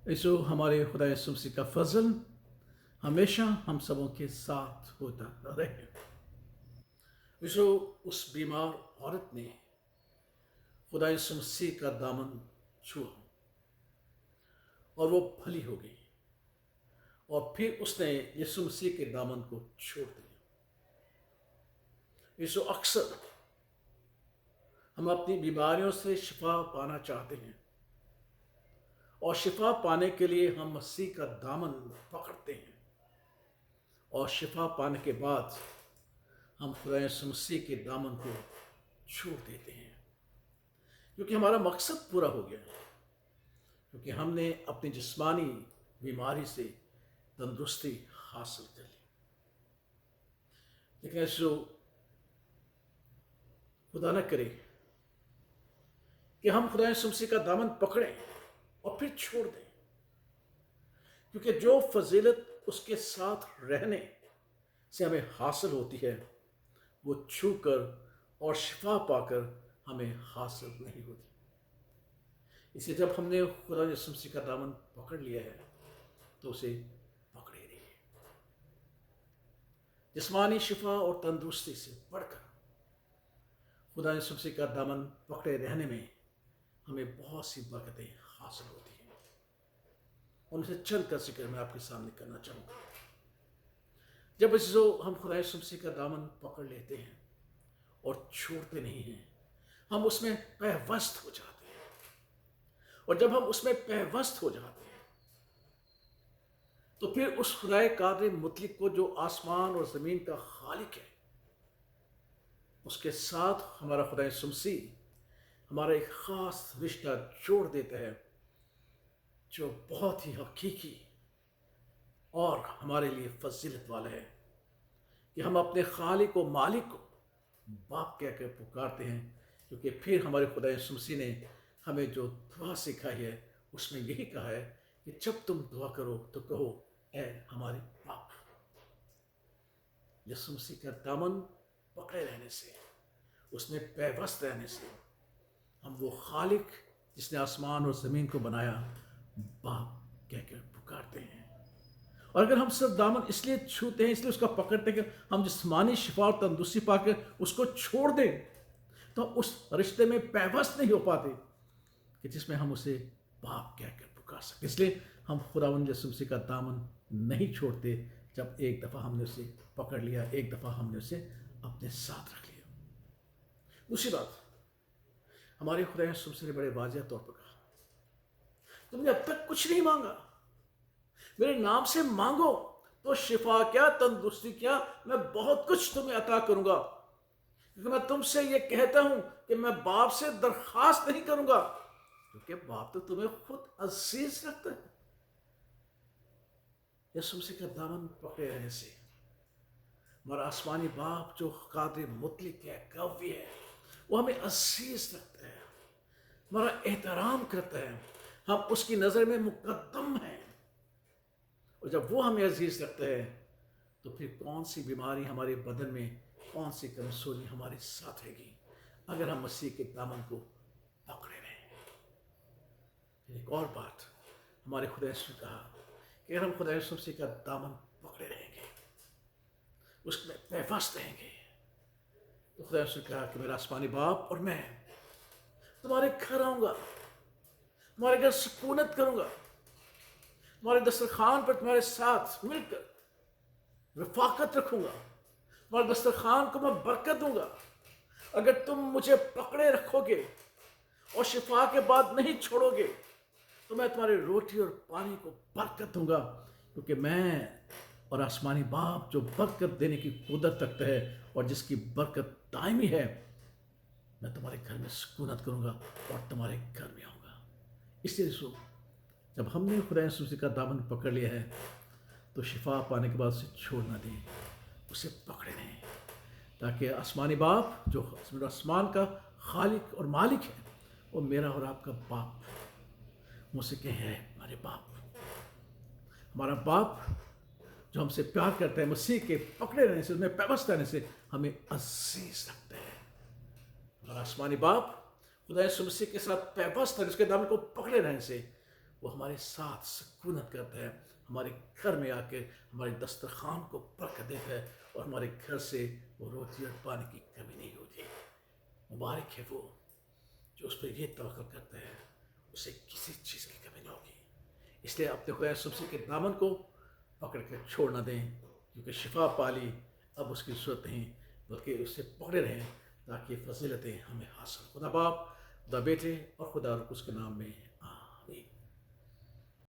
ایسو ہمارے خدا یسوع مسیح کا فضل ہمیشہ ہم سبوں کے ساتھ ہوتا رہے۔ ایسو اس بیمار عورت نے خدا یسوع مسیح کا دامن چھوا اور وہ بھلی ہو گئی، اور پھر اس نے یسوع مسیح کے دامن کو چھوڑ دیا۔ ایسو اکثر ہم اپنی بیماریوں سے شفا پانا چاہتے ہیں، اور شفا پانے کے لیے ہم مسیح کا دامن پکڑتے ہیں، اور شفا پانے کے بعد ہم خدا یسوع مسیح کے دامن کو چھوڑ دیتے ہیں، کیونکہ ہمارا مقصد پورا ہو گیا ہے، کیونکہ ہم نے اپنی جسمانی بیماری سے تندرستی حاصل کر لی۔ لیکن ایسو خدا نہ کرے کہ ہم خدا یسوع مسیح کا دامن پکڑیں اور پھر چھوڑ دیں، کیونکہ جو فضیلت اس کے ساتھ رہنے سے ہمیں حاصل ہوتی ہے وہ چھو کر اور شفا پا کر ہمیں حاصل نہیں ہوتی۔ اسے جب ہم نے خدا یسوع مسیح کا دامن پکڑ لیا ہے تو اسے پکڑے رہیے۔ جسمانی شفا اور تندرستی سے بڑھ کر خدا یسوع مسیح کا دامن پکڑے رہنے میں ہمیں بہت سی برکتیں حاصل ہوتی ہیں، ان سے چند کا ذکر میں آپ کے سامنے کرنا چاہوں گا۔ جب ہم خدا یسوع مسیح کا دامن پکڑ لیتے ہیں اور چھوڑتے نہیں ہیں، ہم اس میں پیوست ہو جاتے ہیں، اور جب ہم اس میں پیوست ہو جاتے ہیں تو پھر اس خدائے قادر مطلق کو جو آسمان اور زمین کا خالق ہے، اس کے ساتھ ہمارا خدا یسوع مسیح ہمارا ایک خاص رشتہ جوڑ دیتا ہے، جو بہت ہی حقیقی اور ہمارے لیے فضیلت والا ہے، کہ ہم اپنے خالق و مالک کو باپ کہہ کر پکارتے ہیں، کیونکہ پھر ہمارے خدا یسوع مسیح نے ہمیں جو دعا سکھائی ہے اس میں یہی کہا ہے کہ جب تم دعا کرو تو کہو اے ہمارے باپ۔ یسوع مسیح کا دامن پکڑے رہنے سے، اس میں پیوست رہنے سے، ہم وہ خالق جس نے آسمان اور زمین کو بنایا باپ کہہ کر پکارتے ہیں۔ اور اگر ہم صرف دامن اس لیے چھوتے ہیں، اس لیے اس کا پکڑتے ہیں کہ ہم جسمانی شفا اور تندرستی پا کر اس کو چھوڑ دیں، تو ہم اس رشتے میں پیوست نہیں ہو پاتے کہ جس میں ہم اسے باپ کہہ کر پکار سکتے۔ اس لیے ہم خداوند یسوع مسیح کا دامن نہیں چھوڑتے۔ جب ایک دفعہ ہم نے اسے پکڑ لیا، ایک دفعہ ہم نے اسے اپنے ساتھ رکھ لیا۔ دوسری بات، ہمارے خدا یسوع مسیح نے بڑے واضح طور پر کہا، تم نے اب تک کچھ نہیں مانگا، میرے نام سے مانگو تو شفا کیا، تندرستی کیا، میں بہت کچھ تمہیں عطا کروں گا، کیونکہ میں تم سے یہ کہتا ہوں کہ میں باپ سے درخواست نہیں کروں گا، کیونکہ باپ تو تمہیں خود عزیز رکھتا ہے۔ یسوع مسیح کا دامن پکڑے رہنے سے ہمارا آسمانی باپ جو قادر مطلق ہے، قوی ہے، وہ ہمیں عزیز رکھتا ہے، ہمارا احترام کرتا ہے، ہم اس کی نظر میں مقدم ہیں۔ اور جب وہ ہمیں عزیز رکھتا ہے تو پھر کون سی بیماری ہمارے بدن میں، کون سی کمزوری ہمارے ساتھ رہے گی اگر ہم مسیح کے دامن کو پکڑے رہیں۔ ایک اور بات ہمارے خدا یسوع نے کہا کہ اگر ہم خدا یسوع مسیح کا دامن پکڑے رہیں گے، اس میں پیوست رہیں گے، تو خدا یسوع نے کہا کہ میرا آسمانی باپ اور میں تمہارے گھر آؤں گا، تمہارے گھر سکونت کروں گا، تمہارے دسترخوان پر تمہارے ساتھ مل کر رفاقت رکھوں گا، تمہارے دسترخوان کو میں برکت دوں گا۔ اگر تم مجھے پکڑے رکھو گے اور شفا کے بعد نہیں چھوڑو گے تو میں تمہارے روٹی اور پانی کو برکت دوں گا، کیونکہ میں اور آسمانی باپ جو برکت دینے کی قدرت رکھتا ہے اور جس کی برکت دائمی ہے، میں تمہارے گھر میں سکونت کروں گا اور تمہارے گھر میں آؤں گا۔ اس لیے جب ہم نے خدا یسوع مسیح کا دامن پکڑ لیا ہے تو شفا پانے کے بعد اسے چھوڑ نہ دیں، اسے پکڑے رہیں، تاکہ آسمانی باپ جو آسمان کا خالق اور مالک ہے، وہ میرا اور آپ کا باپ مجھ سے کہیں ہے ہمارے باپ، ہمارا باپ جو ہم سے پیار کرتا ہے، مسیح کے پکڑے رہنے سے، اس میں پیوست رہنے سے ہمیں عزیز رکھتا ہے۔ ہمارا آسمانی باپ خدا یسوع مسیح کے ساتھ پیوست ہے، اس کے دامن کو پکڑے رہنے سے وہ ہمارے ساتھ سکونت کرتا ہے، ہمارے گھر میں آ کے ہمارے دسترخوان کو برکت دیتا ہے، اور ہمارے گھر سے وہ روٹی اور پانی کی کمی نہیں ہوتی۔ مبارک ہے وہ جو اس پہ یہ توقع کرتا ہے، اسے کسی چیز کی کمی نہ ہوگی۔ اس لیے اپنے خدا سبزی کے دامن کو پکڑ کے چھوڑ نہ دیں، کیونکہ شفا پالی اب اس کی ضرورت نہیں، بلکہ اس سے پکڑے رہیں تاکہ فضیلتیں ہمیں حاصل۔ خدا باپ، خدا بیٹے اور خدا روح القدس کے نام میں آمین۔